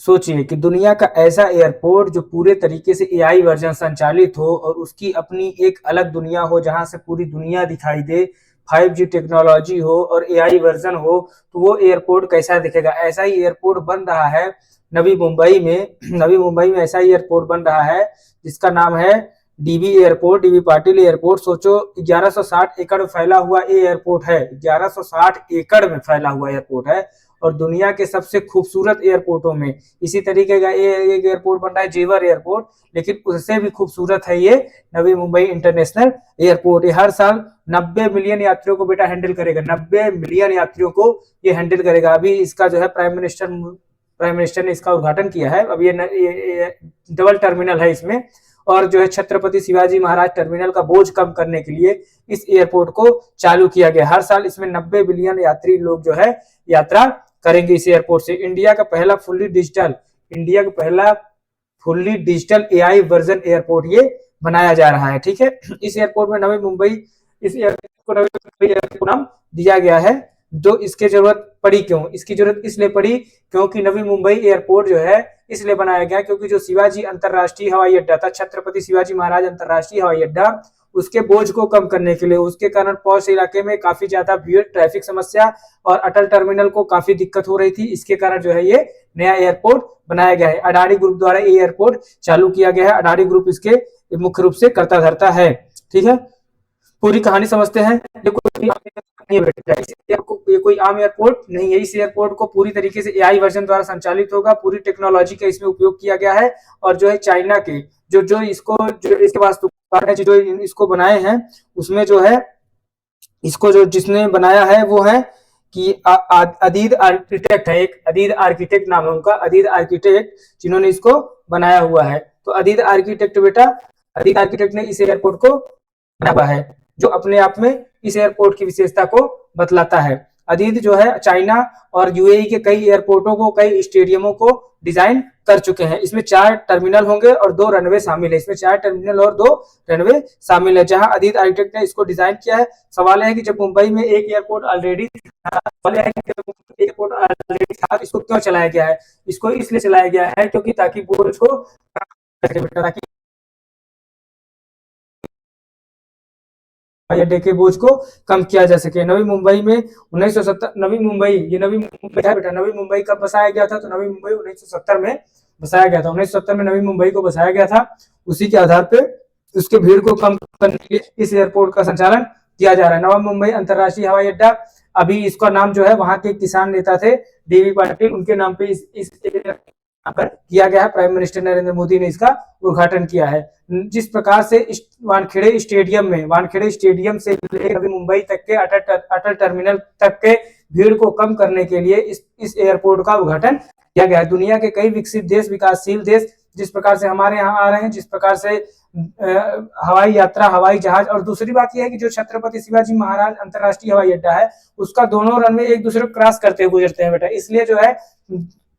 सोचिए कि दुनिया का ऐसा एयरपोर्ट जो पूरे तरीके से एआई वर्जन संचालित हो और उसकी अपनी एक अलग दुनिया हो जहां से पूरी दुनिया दिखाई दे, 5G टेक्नोलॉजी हो और एआई वर्जन हो, तो वो एयरपोर्ट कैसा दिखेगा। ऐसा ही एयरपोर्ट बन रहा है नवी मुंबई में। नवी मुंबई में ऐसा ही एयरपोर्ट बन रहा है जिसका नाम है dB airport, dB Patil airport. सोचो 1160 एकड़ में फैला हुआ एयरपोर्ट है, 1160 एकड़ में फैला हुआ एयरपोर्ट है और दुनिया के सबसे खूबसूरत एयरपोर्टों में इसी तरीके का एक एयरपोर्ट बन रहा है जेवर एयरपोर्ट, लेकिन उससे भी खूबसूरत है ये नवी मुंबई इंटरनेशनल एयरपोर्ट। ये हर साल 90 मिलियन यात्रियों को बेटा हैंडल करेगा, 90 मिलियन यात्रियों को ये हैंडल करेगा। अभी इसका जो है प्राइम मिनिस्टर ने इसका उद्घाटन किया है। अब ये डबल टर्मिनल है इसमें, और जो है छत्रपति शिवाजी महाराज टर्मिनल का बोझ कम करने के लिए इस एयरपोर्ट को चालू किया गया। हर साल इसमें 90 बिलियन यात्री लोग जो है यात्रा करेंगे इस एयरपोर्ट से। इंडिया का पहला fully digital AI version airport ये बनाया जा रहा है। ठीक है, इस एयरपोर्ट में नवी मुंबई, इस एयरपोर्ट को नवी मुंबई एयरपोर्ट नाम दिया गया है। जो इसकी जरूरत पड़ी क्यों? इसकी जरूरत इसलिए पड़ी क्योंकि नवी मुंबई एयरपोर्ट जो है इसलिए बनाया गया क्योंकि जो शिवाजी अंतरराष्ट्रीय हवाई अड्डा था, छत्रपति शिवाजी महाराज अंतरराष्ट्रीय हवाई अड्डा, उसके बोझ को कम करने के लिए, उसके कारण पौष इलाके में काफी ज्यादा भीड़, ट्रैफिक समस्या और अटल टर्मिनल को काफी दिक्कत हो रही थी। इसके कारण जो है ये नया एयरपोर्ट बनाया गया है। अडानी ग्रुप द्वारा ये एयरपोर्ट चालू किया गया है। अडानी ग्रुप इसके मुख्य रूप से कर्ता धर्ता है। ठीक है, पूरी कहानी समझते हैं। ये कोई आम एयरपोर्ट नहीं है। इस एयरपोर्ट को पूरी तरीके से एआई वर्जन द्वारा संचालित होगा। पूरी टेक्नोलॉजी का इसमें उपयोग किया गया है और जो है चाइना के जो इसके वास्तुकार है, जो इसको बनाए हैं, उसमें जो है इसको जो जिसने बनाया है वो है कि अदीद आर्किटेक्ट है। एक अदीद आर्किटेक्ट नाम है उनका, अदीद आर्किटेक्ट, जिन्होंने इसको बनाया हुआ है। तो अदीद आर्किटेक्ट ने इस एयरपोर्ट को बनाया हुआ है, जो अपने आप में इस एयरपोर्ट की विशेषता को बतलाता है। अदीद जो है चाइना और यूएई के कई एयरपोर्टों को, कई स्टेडियमों को डिजाइन कर चुके हैं। इसमें 4 टर्मिनल होंगे और 2 रनवे शामिल है। इसमें 4 टर्मिनल और 2 रनवे शामिल है, जहां अदीद आर्किटेक्ट ने इसको डिजाइन किया है। सवाल है कि जब मुंबई में एक एयरपोर्ट ऑलरेडी था, इसको क्यों चलाया गया है? इसको इसलिए चलाया गया है क्योंकि ताकि बोझ को अड्डे के बोझ को कम किया जा सके। नवी मुंबई में 1970, नवी मुंबई है बेटा। नवी मुंबई कब बसाया गया था? तो नवी मुंबई 1970 में बसाया गया था। 1970 में नवी मुंबई को बसाया गया था। उसी के आधार पे उसके भीड़ को कम करने के लिए इस एयरपोर्ट का संचालन किया जा रहा है। नवा मुंबई अंतरराष्ट्रीय हवाई अड्डा, अभी इसका नाम जो है वहां के किसान नेता थे डीवी पाटिल, उनके नाम पे इस किया गया है। प्राइम मिनिस्टर नरेंद्र मोदी ने इसका उद्घाटन किया है। जिस प्रकार से वानखेड़े स्टेडियम से नवी मुंबई तक के अटल टर्मिनल तक के भीड़ को कम करने के लिए इस एयरपोर्ट का उद्घाटन किया गया है। दुनिया के कई विकसित देश, विकासशील देश जिस प्रकार से हमारे यहाँ आ रहे हैं, जिस प्रकार से हवाई यात्रा, हवाई जहाज, और दूसरी बात यह है कि जो छत्रपति शिवाजी महाराज अंतरराष्ट्रीय हवाई अड्डा है उसका दोनों रनवे एक दूसरे को क्रॉस करते हुए गुजरते हैं बेटा। इसलिए जो है,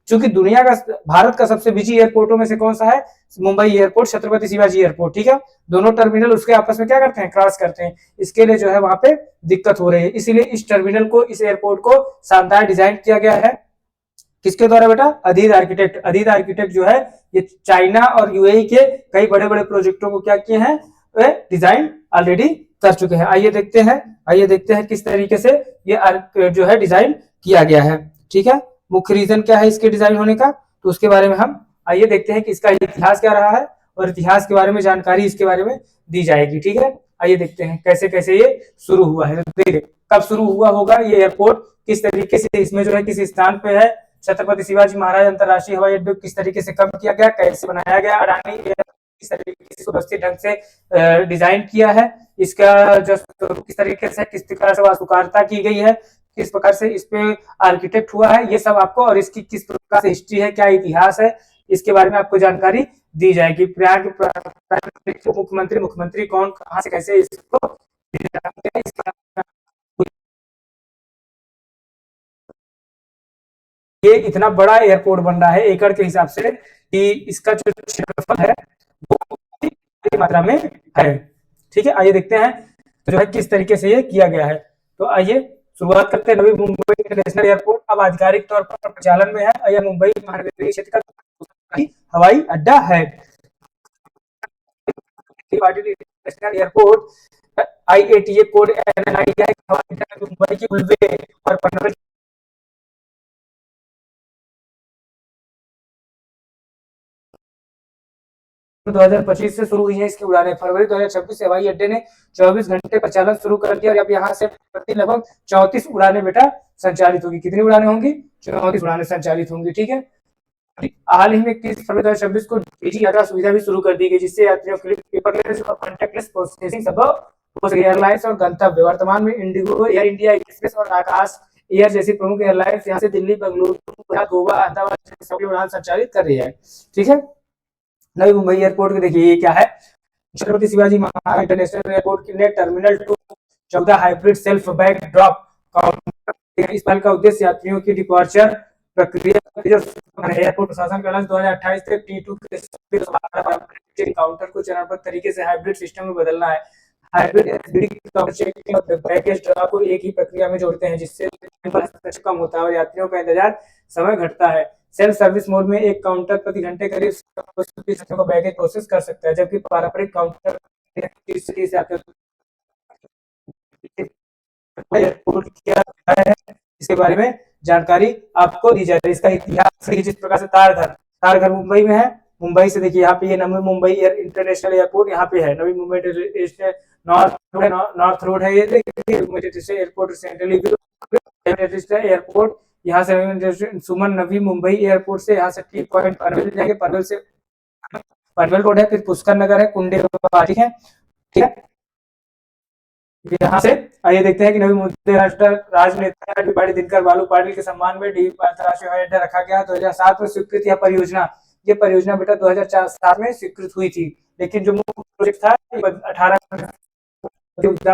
चूंकि दुनिया का, भारत का सबसे बिजी एयरपोर्टों में से कौन सा है? Mumbai airport, Chhatrapati Shivaji airport. ठीक है, दोनों टर्मिनल उसके आपस में क्या करते हैं? क्रॉस करते हैं। इसके लिए जो है वहां पे दिक्कत हो रही है, इसीलिए इस टर्मिनल को, इस एयरपोर्ट को शानदार डिजाइन किया गया है। किसके द्वारा बेटा? अदीद आर्किटेक्ट जो है ये चाइना और यूएई के कई बड़े बड़े प्रोजेक्टों को क्या किए हैं? वे डिजाइन ऑलरेडी कर चुके हैं। आइए देखते हैं किस तरीके से ये जो है डिजाइन किया गया है। ठीक है, मुख्य रीजन क्या है इसके डिजाइन होने का, तो उसके बारे में हम आइए देखते हैं कि इसका इतिहास क्या रहा है और इतिहास के बारे में जानकारी इसके बारे में दी जाएगी। ठीक है, आइए देखते हैं कैसे कैसे ये शुरू हुआ है। देखिए कब शुरू हुआ होगा ये एयरपोर्ट, किस तरीके से इसमें जो है किस स्थान पे है, छत्रपति शिवाजी महाराज अंतरराष्ट्रीय हवाई अड्डे किस तरीके से कम किया गया, कैसे बनाया गया, अडानी किस तरीके से व्यवस्थित ढंग से डिजाइन किया है, इसका जो किस तरीके से, किस प्रकार से वास्तुकारिता की गई है, किस प्रकार से इस पे आर्किटेक्ट हुआ है, ये सब आपको, और इसकी किस प्रकार से हिस्ट्री है, क्या इतिहास है, इसके बारे में आपको जानकारी दी जाएगी। प्रयाग मुख्यमंत्री कौन, कहां से कैसे इसको, ये इतना बड़ा एयरपोर्ट बन रहा है एकड़ के हिसाब से कि इसका जो क्षेत्रफल है वो बड़ी मात्रा में है। ठीक है, आइए देखते हैं जो है किस तरीके से ये किया गया है। तो आइए शुरुआत करते हैं नवी मुंबई इंटरनेशनल एयरपोर्ट, अब आधिकारिक तौर पर प्रचालन में है। यह मुंबई महानगरीय क्षेत्र का हवाई अड्डा है। Patil international airport IATA code NNI है, हवाई अड्डा मुंबई की उल्वे और पनवेल 2025 से शुरू हुई है इसकी उड़ानें। फरवरी 2026 से हवाई अड्डे ने 24 घंटे प्रचालन शुरू कर दिया और अब यहाँ से प्रति लगभग 34 उड़ानें बेटा संचालित होगी। कितनी उड़ानें होंगी? 34 उड़ानें संचालित होंगी। ठीक है, हाल ही में 31 फरवरी 2026 को डिजी यात्रा सुविधा भी शुरू कर दी गई, जिससे यात्रियों के लिए पेपरलेस और कॉन्टैक्टलेस प्रोसेसिंग संभव हो सके। एयरलाइंस और गंतव्य, वर्तमान में इंडिगो, एयर इंडिया एक्सप्रेस और आकाश एयर जैसी प्रमुख एयरलाइंस यहाँ से दिल्ली, बेंगलुरु, गोवा, अहमदाबाद सभी उड़ान संचालित कर रही है। ठीक है, नवी मुंबई एयरपोर्ट के देखिए ये क्या है, छत्रपति शिवाजी महाराज इंटरनेशनल एयरपोर्ट ने terminal 2 14 hybrid self bag drop counter. इस पहल का उद्देश्य यात्रियों की डिपार्चर प्रक्रिया एयरपोर्ट प्रशासन का 2028 तक T2 के काउंटर को चरणबद्ध तरीके से हाइब्रिड सिस्टम में बदलना है। हाइब्रिड काउंटर चेकिंग और बैगेज ड्रॉप को एक ही प्रक्रिया में जोड़ते हैं, जिससे कम होता है और यात्रियों का इंतजार समय घटता है। सेल्फ सर्विस मोड में एक काउंटर प्रति घंटे करीब बैगेज प्रोसेस कर सकता है, जबकि पारंपरिक काउंटर इसके बारे में जानकारी आपको दी जाए। इसका इतिहास जिस प्रकार से तारघर मुंबई में है, मुंबई से देखिए यहाँ पे ये नवी मुंबई इंटरनेशनल एयरपोर्ट यहाँ पे है, नवी मुंबई नॉर्थ रोड है ये देखिए एयरपोर्ट सेंट्रली एयरपोर्ट यहाँ से सुमन नवी मुंबई एयरपोर्ट से यहाँ से टी पॉइंट पनवेल जाएंगे, पनवेल से पनवेल रोड है, फिर पुष्कर नगर है, कुंडे ठीक है। ठीक है, यहाँ से आइए देखते हैं कि नवी मुंबई राजनेता दिनकर बालू पाटिल के सम्मान में डी अंतर्राष्ट्रीय हवाई अड्डा रखा गया। 2007 में स्वीकृत यह परियोजना बेटा 2007 में स्वीकृत हुई थी, लेकिन जो मुख्य प्रोजेक्ट था 18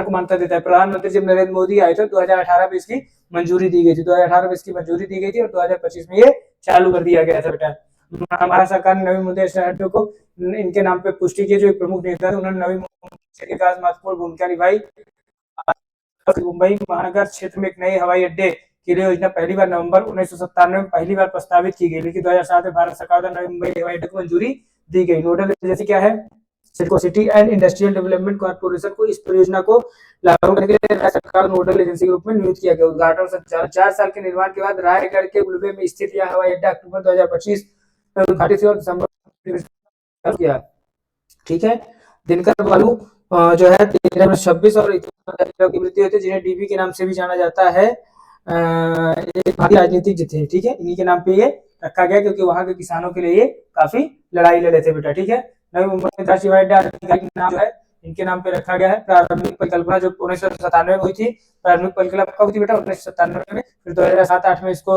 को मान्यता देता है। प्रधानमंत्री जब नरेंद्र मोदी आए थे 2018 में इसकी मंजूरी दी गई थी, 2018 में इसकी मंजूरी दी गई थी और 2025 में ये चालू कर दिया गया था बेटा। हमारा सरकार ने नवी मुंबई अड्डे को इनके नाम पे पुष्टि की। जो एक प्रमुख नेता थे उन्होंने नवी मुंबई के विकास महत्वपूर्ण भूमिका निभाई। मुंबई महानगर क्षेत्र में एक नए हवाई अड्डे की योजना पहली बार नवंबर 1997 में पहली बार प्रस्तावित की गई, लेकिन 2007 में भारत सरकार द्वारा नवी मुंबई हवाई अड्डे को मंजूरी दी गई। नोडल एजेंसी क्या है? City and industrial development corporation को इस परियोजना को लागू करने के लिए राज्य सरकार नोडल एजेंसी के रूप में नियुक्त किया गया। उद्घाटन संचालन 4 साल के निर्माण के बाद रायगढ़ के उल्वे में स्थित यह हवाई अड्डा अक्टूबर 2025 में उद्घाटित और दिसंबर किया। ठीक है, दिनकर बालू जो है 1326 और की मृत्यु होती है, जिन्हें डीबी के नाम से भी जाना जाता है। भारतीय राजनीतिज्ञ थे। ठीक है, इन्हीं के नाम पे ये रखा गया क्योंकि वहां के किसानों के लिए ये काफी लड़ाई लड़े थे बेटा। ठीक है, नवी मुंबई अंतर्राष्ट्रीय हवाई अड्डा नाम जो है इनके नाम पे रखा गया है। प्रारंभिक परिकल्पना जो 1997 में हुई थी, प्रारंभिक परिकल्पना कब हुई थी बेटा? 1997 में। फिर 2007-8 में इसको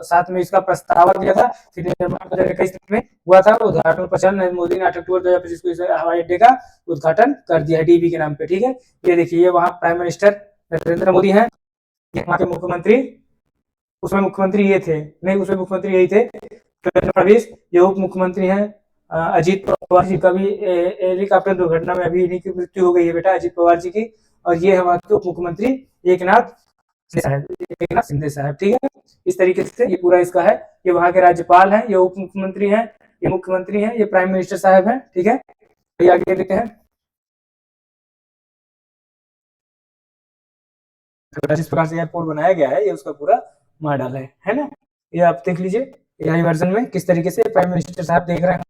7 में इसका प्रस्ताव दिया था, फिर निर्माण 2021 में हुआ था। उद्घाटन प्रचलन नरेंद्र मोदी ने 8 अक्टूबर 2025 को इस हवाई अड्डे का उद्घाटन कर दिया है डीबी के नाम पे। ठीक है, ये देखिए वहाँ प्राइम मिनिस्टर नरेंद्र मोदी है, वहाँ के मुख्यमंत्री, उसमें मुख्यमंत्री ये थे नहीं, उसमें मुख्यमंत्री यही थे फडणवीस। ये उप मुख्यमंत्री हैं अजीत पवार जी का भी हेलीकॉप्टर दुर्घटना में अभी इन्हीं की मृत्यु हो गई है बेटा, अजीत पवार जी की। और ये हमारे के उप मुख्यमंत्री एक नाथ शिंदे साहब। ठीक है, इस तरीके से ये पूरा इसका है। ये वहाँ के राज्यपाल हैं, ये उप मुख्यमंत्री हैं, ये मुख्यमंत्री हैं, ये प्राइम मिनिस्टर साहब हैं। ठीक है, ये आगे देखते हैं। जिस प्रकार से एयरपोर्ट बनाया गया है ये उसका पूरा मॉडल है ना। ये आप देख लीजिए एआई वर्जन में किस तरीके से प्राइम मिनिस्टर साहब देख रहे हैं,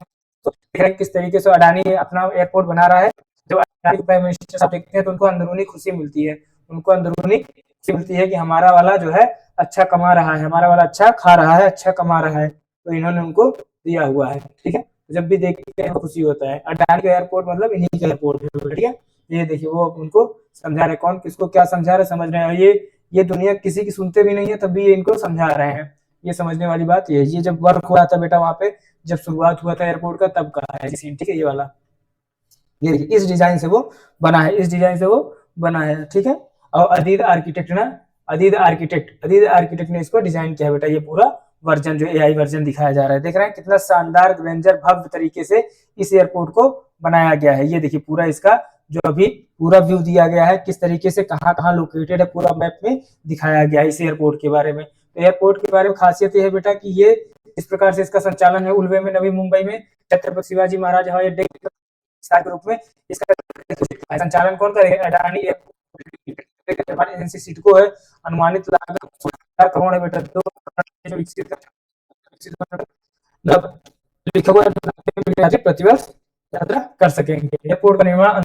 तो देख रहे हैं किस तरीके से अडानी अपना एयरपोर्ट बना रहा है। जब अडानी प्राइम मिनिस्टर साहब देखते हैं तो उनको अंदरूनी खुशी मिलती है, उनको अंदरूनी खुशी मिलती है कि हमारा वाला जो है अच्छा कमा रहा है, हमारा वाला अच्छा खा रहा है, अच्छा कमा रहा है, तो इन्होंने उनको दिया हुआ है। ठीक है, जब भी देखते हैं खुशी होता है। अडानी का एयरपोर्ट मतलब इन्हीं का एयरपोर्ट है। ठीक है, ये देखिए वो उनको समझा रहे, कौन किसको क्या समझा रहे समझ रहे हैं। ये दुनिया किसी की सुनते भी नहीं है, तब भी ये इनको समझा रहे हैं। ये समझने वाली बात ये जब वर्क हुआ था बेटा वहां पे, जब शुरुआत हुआ था एयरपोर्ट का, तब का है सीन। ठीक है, ये वाला ये देखिए इस डिजाइन से वो बना है, इस डिजाइन से वो बना है। ठीक है, और अदीद आर्किटेक्ट ने इसको डिजाइन किया बेटा। ये पूरा वर्जन जो एआई वर्जन दिखाया जा रहा है, देख रहे हैं कितना शानदार ग्रैंडर भव्य तरीके से इस एयरपोर्ट को बनाया गया है। ये देखिए पूरा इसका जो अभी पूरा व्यू दिया गया है, किस तरीके से कहाँ कहाँ लोकेटेड है, पूरा मैप में दिखाया गया है इस एयरपोर्ट के बारे में। तो एयरपोर्ट के बारे में खासियत ये है बेटा कि ये इस प्रकार से इसका संचालन है उल्वे में, नवी मुंबई में छत्रपति शिवाजी महाराज हवाई अड्डे के रूप में इसका संचालन कौन करेगा? अडानी एजेंसी सिडको है। अनुमानित लागत 4 करोड़ है बेटा। लिखा हुआ प्रतिवर्ष यात्रा कर सकेंगे। एयरपोर्ट का निर्माण